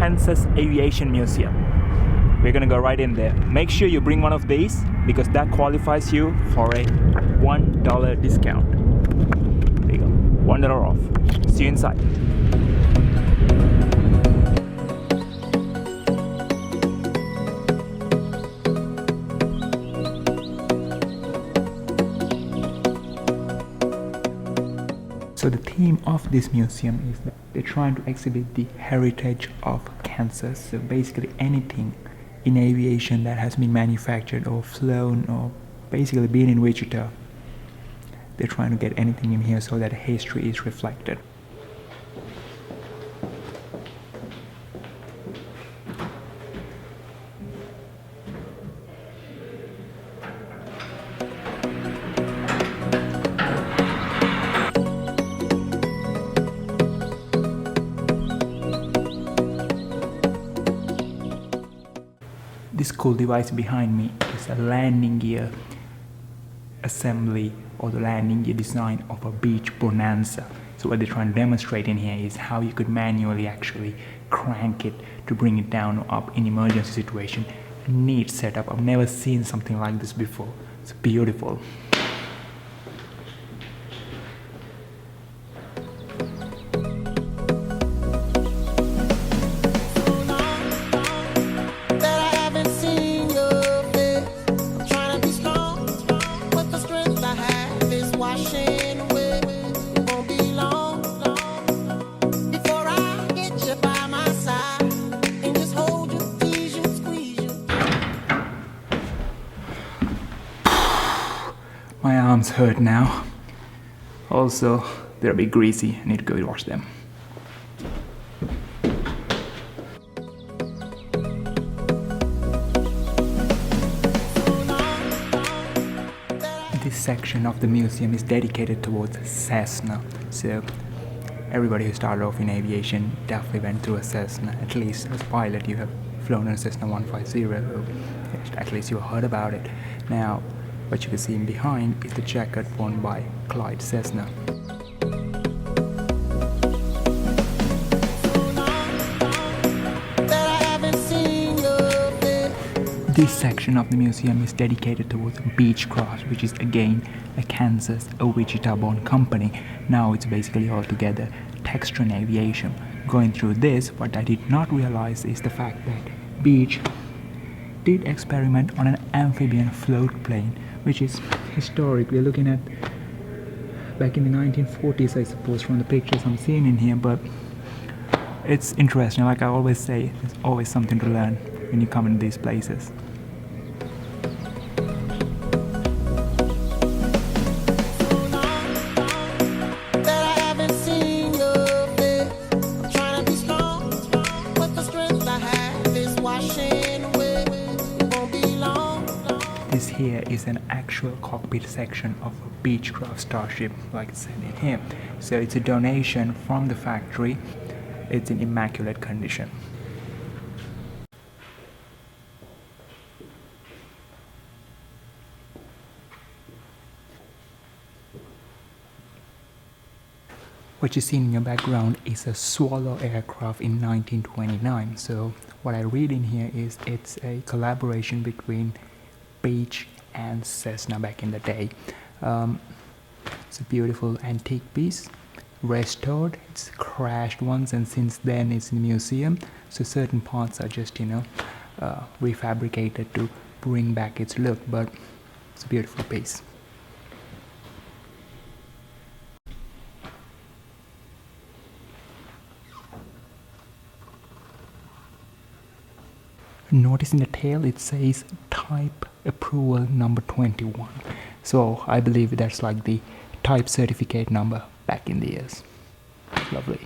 Kansas Aviation Museum. We're gonna go right in there. Make sure you bring one of these because that qualifies you for a $1 discount. There you go, $1 off. See you inside. So the theme of this museum is that they're trying to exhibit the heritage of Kansas. So basically anything in aviation that has been manufactured or flown or basically been in Wichita, they're trying to get anything in here so that history is reflected. This cool device behind me is a landing gear assembly or the landing gear design of a beach bonanza. So what they're trying to demonstrate in here is how you could manually actually crank it to bring it down or up in emergency situation. Neat setup. I've never seen something like this before. It's beautiful. My arms hurt now. Also, they're a bit greasy. I need to go wash them. This section of the museum is dedicated towards Cessna. So everybody who started off in aviation definitely went through a Cessna. At least as a pilot you have flown a Cessna 150. At least you heard about it. Now, what you can see in behind is the jacket worn by Clyde Cessna. This section of the museum is dedicated towards Beechcraft, which is again a Kansas, a Wichita-born company. Now it's basically all together Textron Aviation. Going through this, what I did not realize is the fact that Beech did experiment on an amphibian float plane, which is historic. We're looking at back in the 1940s, I suppose, from the pictures I'm seeing in here, but it's interesting. Like I always say, there's always something to learn when you come into these places. This here is an actual cockpit section of a Beechcraft Starship, like it's said in here. So it's a donation from the factory. It's in immaculate condition. What you see in your background is a Swallow aircraft in 1929. So what I read in here is it's a collaboration between Beech and Cessna back in the day. It's a beautiful antique piece, restored. It's crashed once and since then it's in the museum. So certain parts are just, refabricated to bring back its look, but it's a beautiful piece. Notice in the tail it says type approval number 21. So I believe that's like the type certificate number back in the years. Lovely.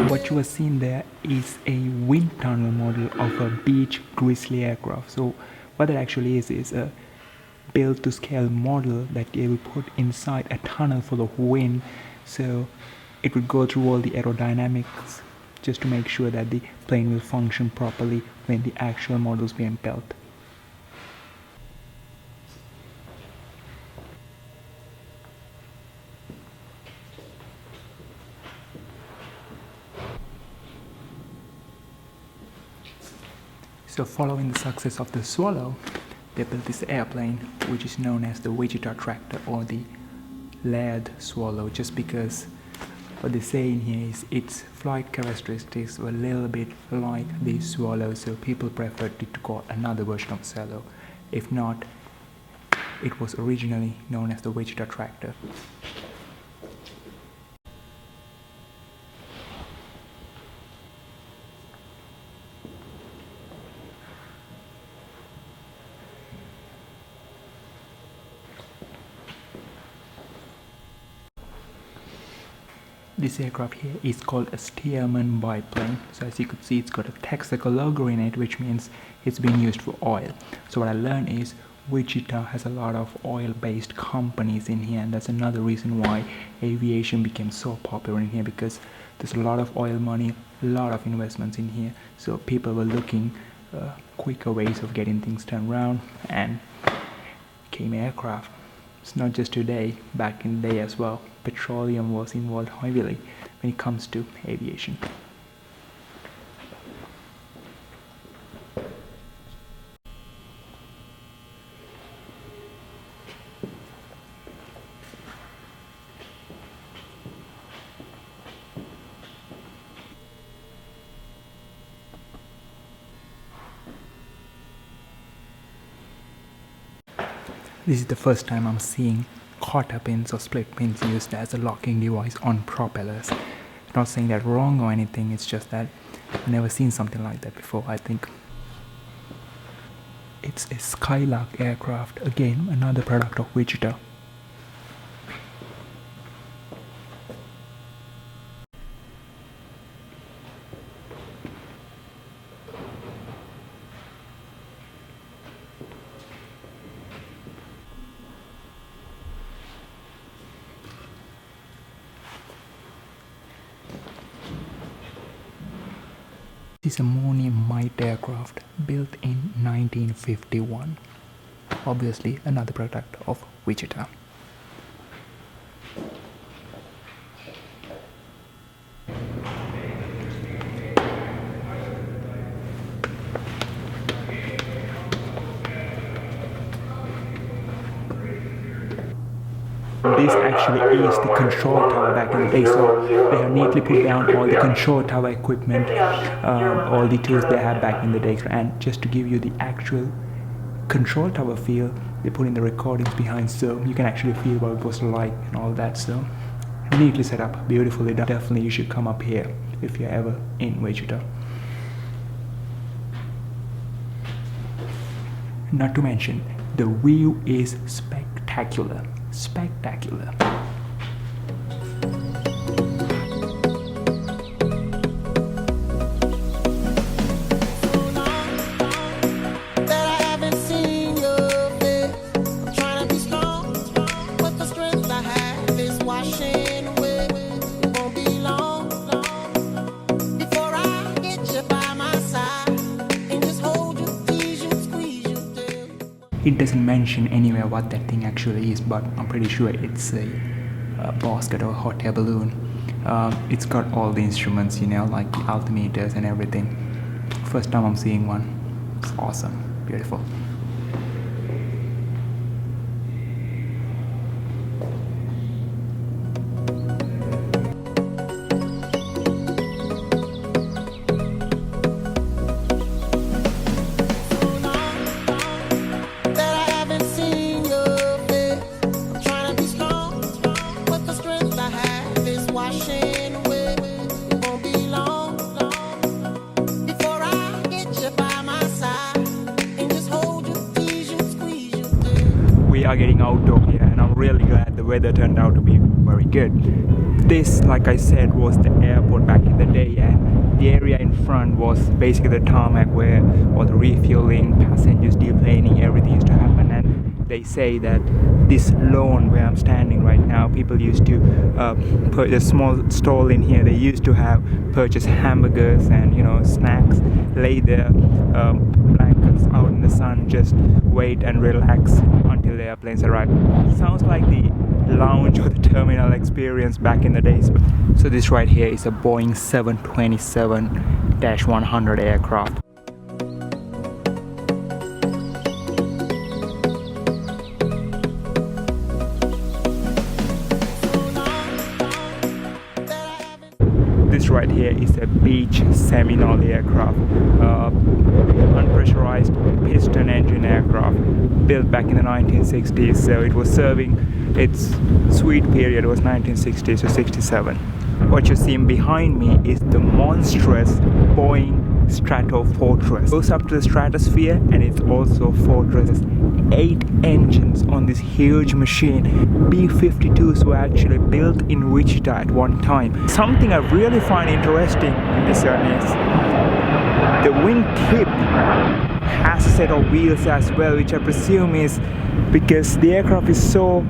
What you are seeing there is a wind tunnel model of a Beech Grizzly aircraft. So what that actually is a built to scale model that they will put inside a tunnel full of wind, so it would go through all the aerodynamics just to make sure that the plane will function properly when the actual model is being built. So following the success of the Swallow, they built this airplane which is known as the Wichita Tractor or the Laird Swallow, just because what they say in here is its flight characteristics were a little bit like the Swallow, so people preferred it to call another version of Swallow. If not, it was originally known as the Wichita Tractor. This aircraft here is called a Stearman biplane. So as you could see, it's got a Texaco logo in it, which means it's being used for oil. So what I learned is Wichita has a lot of oil-based companies in here, and that's another reason why aviation became so popular in here, because there's a lot of oil money, a lot of investments in here. So people were looking quicker ways of getting things turned around, and came aircraft. It's not just today, back in the day as well. Petroleum was involved heavily when it comes to aviation. This is the first time I'm seeing quarter pins or split pins used as a locking device on propellers. I'm not saying that wrong or anything, it's just that I've never seen something like that before. I think it's a Skylark aircraft, again another product of Wichita. This is ammonium-mite aircraft built in 1951. Obviously another product of Wichita. This actually is the control tower back in the day, so they have neatly put down all the control tower equipment, all the tools they had back in the day. And just to give you the actual control tower feel, they put in the recordings behind, so you can actually feel what it was like and all that. So neatly set up, beautifully done. Definitely you should come up here if you're ever in Wichita. Not to mention, the view is spectacular. Spectacular. It doesn't mention anywhere what that thing actually is, but I'm pretty sure it's a basket or hot air balloon. It's got all the instruments, you know, like the altimeters and everything. First time I'm seeing one. It's awesome, beautiful. We are getting outdoor here, and I'm really glad the weather turned out to be very good. This, like I said, was the airport back in the day, and the area in front was basically the tarmac where all the refueling, passengers deplaning, everything used to happen. And they say that this lawn where I'm standing right now, people used to put a small stall in here. They used to have purchase hamburgers and, you know, snacks, lay their blankets out in the sun, just wait and relax until the airplanes arrive. Sounds like the lounge or the terminal experience back in the days. So this right here is a Boeing 727-100 aircraft. is a beach Seminole aircraft, unpressurized piston engine aircraft built back in the 1960s. So it was serving its sweet period was 1960s to 67. What you're seeing behind me is the monstrous Boeing Stratofortress. It goes up to the stratosphere, and it's also fortress. 8 engines on this huge machine. B-52s were actually built in Wichita at one time. Something I really find interesting in this one is the wing tip has a set of wheels as well, which I presume is because the aircraft is so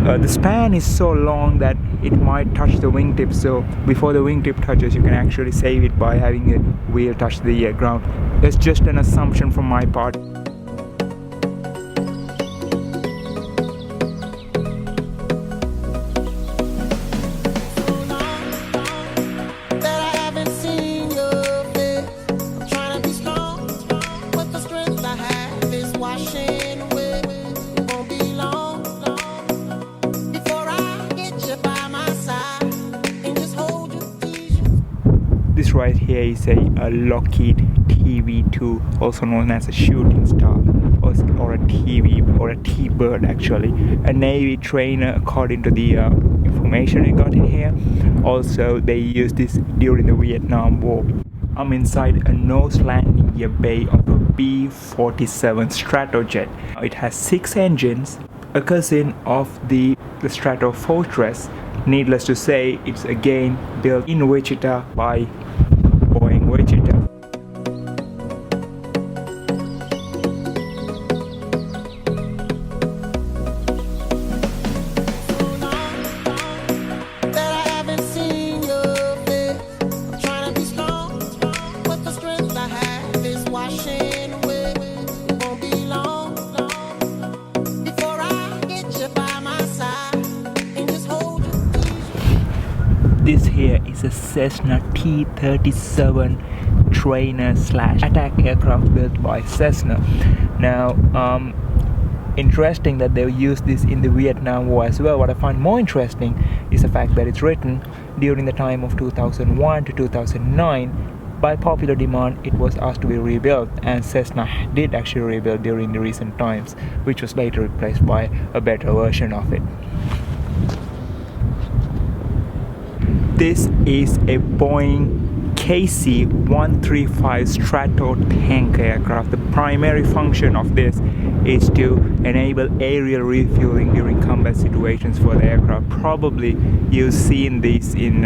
the span is so long that it might touch the wingtip. So before the wingtip touches, you can actually save it by having a wheel touch the ground. That's just an assumption from my part. This right here is a Lockheed TV-2, also known as a shooting star, or a TV or a T-bird actually. A Navy trainer, according to the information we got in here. Also, they used this during the Vietnam War. I'm inside a nose landing gear bay of a B-47 Stratojet. It has 6 engines, a cousin of the Stratofortress. Needless to say, it's again built in Wichita by Boeing Wichita. This here is a Cessna T-37 trainer / attack aircraft built by Cessna. Now, interesting that they used this in the Vietnam War as well. What I find more interesting is the fact that it's written during the time of 2001 to 2009. By popular demand, it was asked to be rebuilt, and Cessna did actually rebuild during the recent times, which was later replaced by a better version of it. This is a Boeing KC-135 Strato tank aircraft. The primary function of this is to enable aerial refueling during combat situations for the aircraft. Probably you've seen this in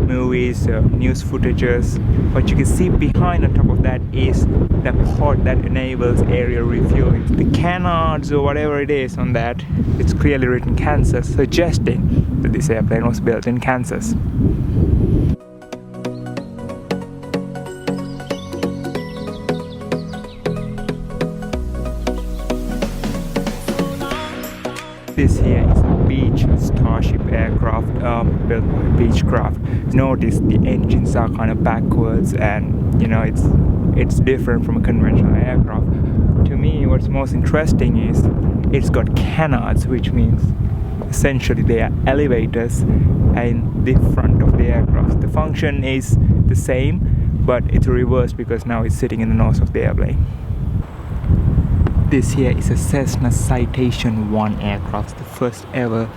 movies, news footages. What you can see behind on top of that is the pod that enables aerial refueling. The canards or whatever it is on that, it's clearly written Kansas, suggesting that this airplane was built in Kansas. This here is a Beech Starship aircraft built by Beechcraft. Notice the engines are kind of backwards, and you know it's different from a conventional aircraft. To me, what's most interesting is it's got canards, which means essentially they are elevators in the front of the aircraft. The function is the same, but it's reversed because now it's sitting in the nose of the airplane. This here is a Cessna Citation 1 aircraft, the first ever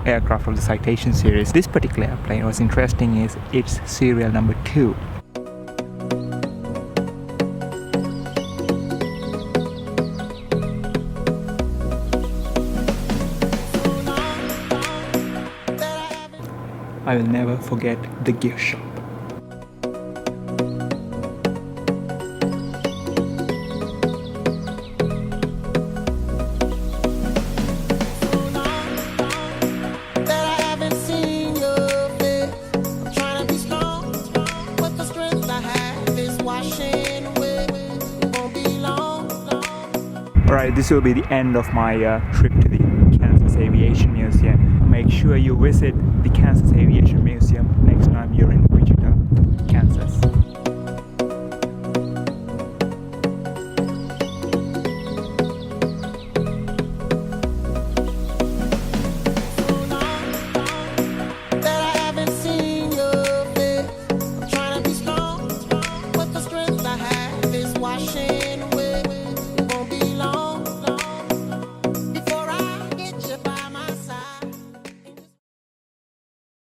aircraft of the Citation series. This particular airplane, what's interesting is its serial number 2. I will never forget the gift shop. Alright, this will be the end of my trip to the Kansas Aviation Museum. Make sure you visit the Kansas Aviation